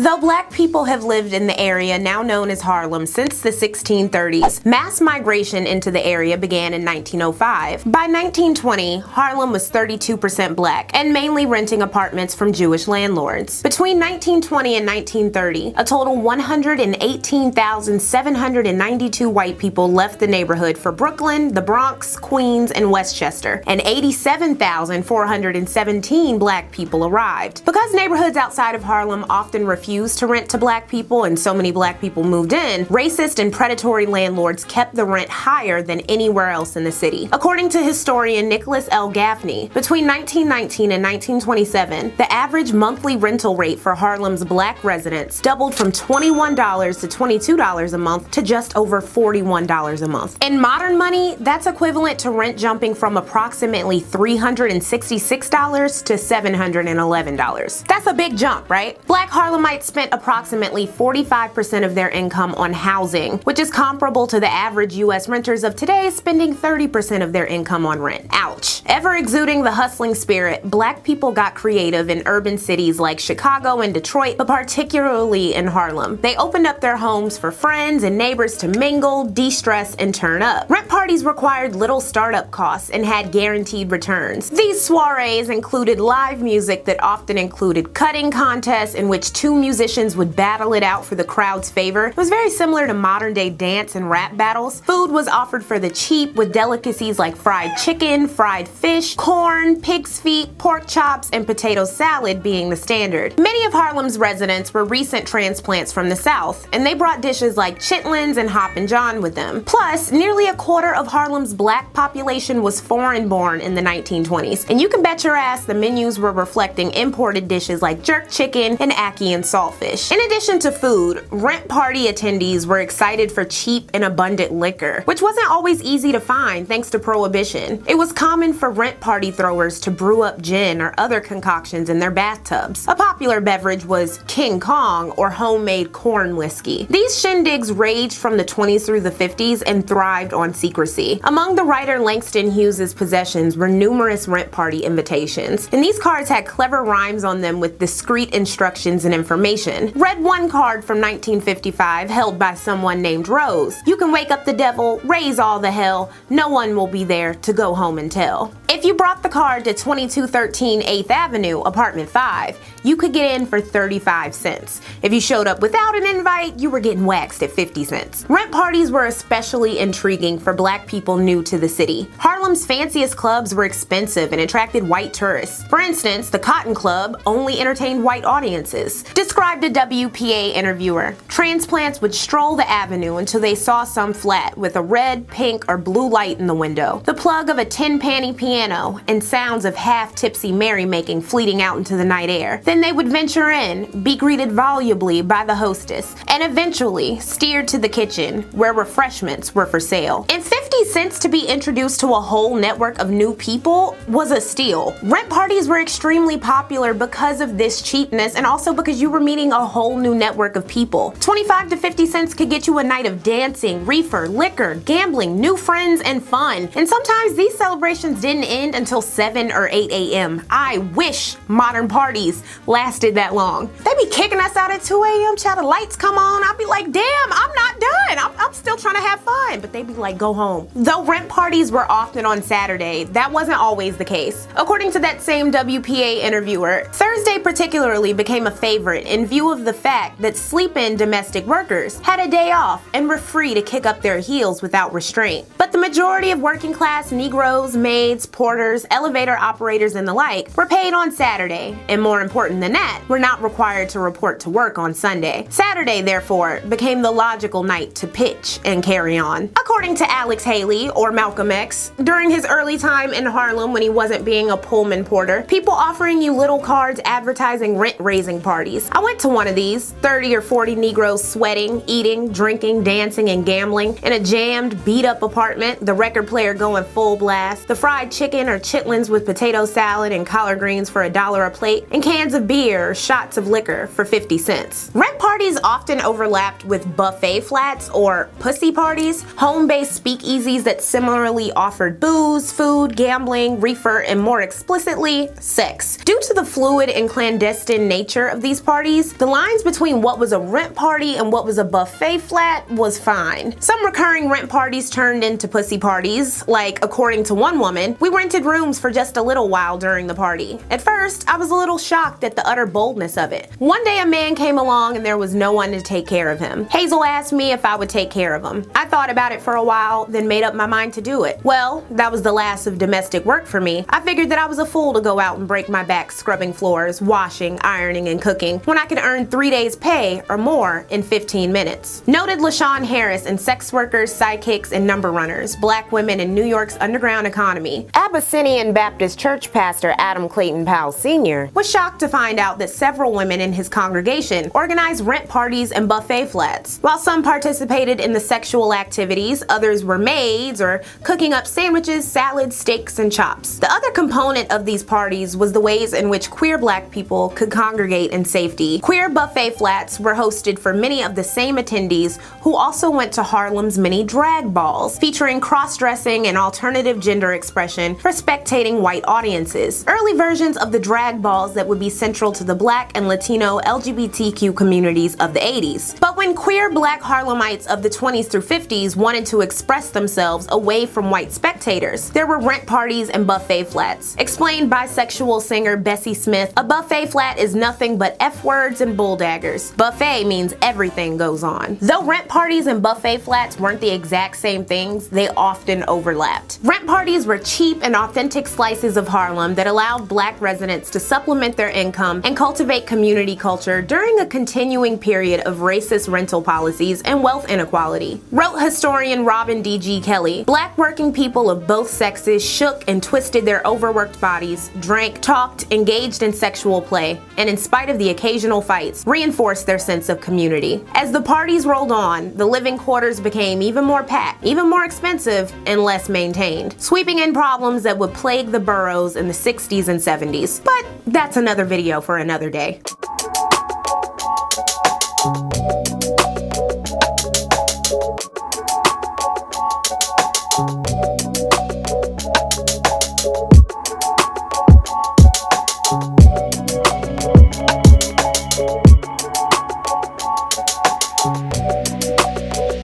Though black people have lived in the area now known as Harlem since the 1630s, mass migration into the area began in 1905. By 1920, Harlem was 32% black and mainly renting apartments from Jewish landlords. Between 1920 and 1930, a total 118,792 white people left the neighborhood for Brooklyn, the Bronx, Queens, and Westchester, and 87,417 black people arrived. Because neighborhoods outside of Harlem often refused to rent to black people and so many black people moved in, racist and predatory landlords kept the rent higher than anywhere else in the city. According to historian Nicholas L. Gaffney, between 1919 and 1927, the average monthly rental rate for Harlem's black residents doubled from $21 to $22 a month to just over $41 a month. In modern money, that's equivalent to rent jumping from approximately $366 to $711. That's a big jump, right? Black Harlemites spent approximately 45% of their income on housing, which is comparable to the average US renters of today spending 30% of their income on rent. Ouch. Ever exuding the hustling spirit, black people got creative in urban cities like Chicago and Detroit, but particularly in Harlem. They opened up their homes for friends and neighbors to mingle, de-stress, and turn up. Rent parties required little startup costs and had guaranteed returns. These soirees included live music that often included cutting contests in which two musicians would battle it out for the crowd's favor. It was very similar to modern-day dance and rap battles. Food was offered for the cheap, with delicacies like fried chicken, fried fish, corn, pig's feet, pork chops, and potato salad being the standard. Many of Harlem's residents were recent transplants from the South, and they brought dishes like chitlins and Hoppin' John with them. Plus, nearly a quarter of Harlem's black population was foreign-born in the 1920s, and you can bet your ass the menus were reflecting imported dishes like jerk chicken and ackee and saltfish. In addition to food, rent party attendees were excited for cheap and abundant liquor, which wasn't always easy to find thanks to Prohibition. It was common for rent party throwers to brew up gin or other concoctions in their bathtubs. A popular beverage was King Kong, or homemade corn whiskey. These shindigs raged from the 20s through the 50s and thrived on secrecy. Among the writer Langston Hughes' possessions were numerous rent party invitations, and these cards had clever rhymes on them with discreet instructions and information. Read one card from 1955 held by someone named Rose. You can wake up the devil, raise all the hell, no one will be there to go home and tell. If you brought the card to 2213 8th Avenue, apartment 5, you could get in for 35 cents. If you showed up without an invite, you were getting waxed at 50 cents. Rent parties were especially intriguing for black people new to the city. Harlem's fanciest clubs were expensive and attracted white tourists. For instance, the Cotton Club only entertained white audiences. Described a WPA interviewer, transplants would stroll the avenue until they saw some flat with a red, pink, or blue light in the window, the plug of a tin-panny piano, and sounds of half-tipsy merrymaking fleeting out into the night air. Then they would venture in, be greeted volubly by the hostess, and eventually steered to the kitchen, where refreshments were for sale. And 50 cents to be introduced to a whole network of new people was a steal. Rent parties were extremely popular because of this cheapness and also because you were meeting a whole new network of people. 25 to 50 cents could get you a night of dancing, reefer, liquor, gambling, new friends, and fun. And sometimes these celebrations didn't end until 7 or 8 a.m. I wish modern parties lasted that long. They be kicking us out at 2 a.m. Child, the lights come on. I'll be like, damn, I'm not done. I'm still trying to have fun. But they be like, go home. Though rent parties were often on Saturday, that wasn't always the case. According to that same WPA interviewer, Thursday particularly became a favorite in view of the fact that sleep-in domestic workers had a day off and were free to kick up their heels without restraint. But the majority of working-class Negroes, maids, porters, elevator operators, and the like were paid on Saturday, and more important than that, were not required to report to work on Sunday. Saturday, therefore, became the logical night to pitch and carry on. According to Alex Haley, or Malcolm X, during his early time in Harlem when he wasn't being a Pullman porter, people offering you little cards advertising rent-raising parties. I went to one of these, 30 or 40 Negroes sweating, eating, drinking, dancing, and gambling in a jammed, beat-up apartment, the record player going full blast, the fried chicken or chitlins with potato salad and collard greens for $1 a plate, and cans of beer or shots of liquor for 50 cents. Rent parties often overlapped with buffet flats or pussy parties, home-based speakeasy speakeasies that similarly offered booze, food, gambling, reefer, and more explicitly, sex. Due to the fluid and clandestine nature of these parties, the lines between what was a rent party and what was a buffet flat was fine. Some recurring rent parties turned into pussy parties, like, according to one woman, we rented rooms for just a little while during the party. At first, I was a little shocked at the utter boldness of it. One day a man came along and there was no one to take care of him. Hazel asked me if I would take care of him. I thought about it for a while, then made up my mind to do it. Well, that was the last of domestic work for me. I figured that I was a fool to go out and break my back scrubbing floors, washing, ironing, and cooking when I could earn 3 days' pay or more in 15 minutes. Noted LaShawn Harris and sex workers, sidekicks, and number runners, black women in New York's underground economy. Abyssinian Baptist Church pastor Adam Clayton Powell Sr. was shocked to find out that several women in his congregation organized rent parties and buffet flats. While some participated in the sexual activities, others were maids or cooking up sandwiches, salads, steaks, and chops. The other component of these parties was the ways in which queer black people could congregate in safety. Queer buffet flats were hosted for many of the same attendees who also went to Harlem's many drag balls, featuring cross-dressing and alternative gender expression for spectating white audiences. Early versions of the drag balls that would be central to the black and Latino LGBTQ communities of the 80s. But when queer black Harlemites of the 20s through 50s wanted to express themselves away from white spectators, there were rent parties and buffet flats. Explained bisexual singer Bessie Smith, a buffet flat is nothing but F-words and bull daggers. Buffet means everything goes on. Though rent parties and buffet flats weren't the exact same things, they often overlapped. Rent parties were cheap and authentic slices of Harlem that allowed black residents to supplement their income and cultivate community culture during a continuing period of racist rental policies and wealth inequality. Wrote historian Robin D.G. Kelly, black working people of both sexes shook and twisted their overworked bodies, drank, talked, engaged in sexual play, and in spite of the occasional fights, reinforced their sense of community. As the parties rolled on, the living quarters became even more packed, even more expensive, and less maintained, sweeping in problems that would plague the boroughs in the 60s and 70s. But that's another video for another day.